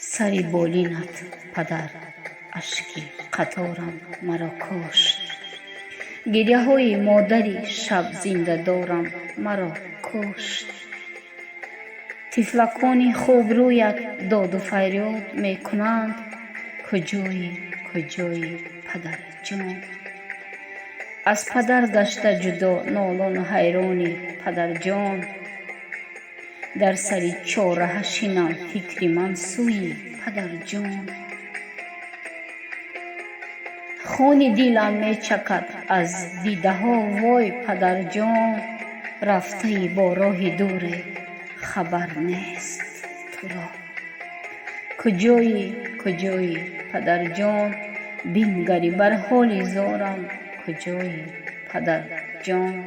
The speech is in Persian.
سری بالینت پدر اشکی قطارم مرا کشت. گریه های مادری شب زنده دارم مرا کشت. طفلکان خوب رویت داد و فریاد می کنند کجایی کجایی پدر جان. از پدر گشته جدا نالان و حیرانی پدر جان. در سری چاره شینم فکر من سوی پدر جان. خون دلم می چکد از دیده ها وای پدر جان. رفته با راه دوره خبر نیست تو را. کجایی کجایی پدر جان. بنگری بر حال زارم کجایی پدر جان.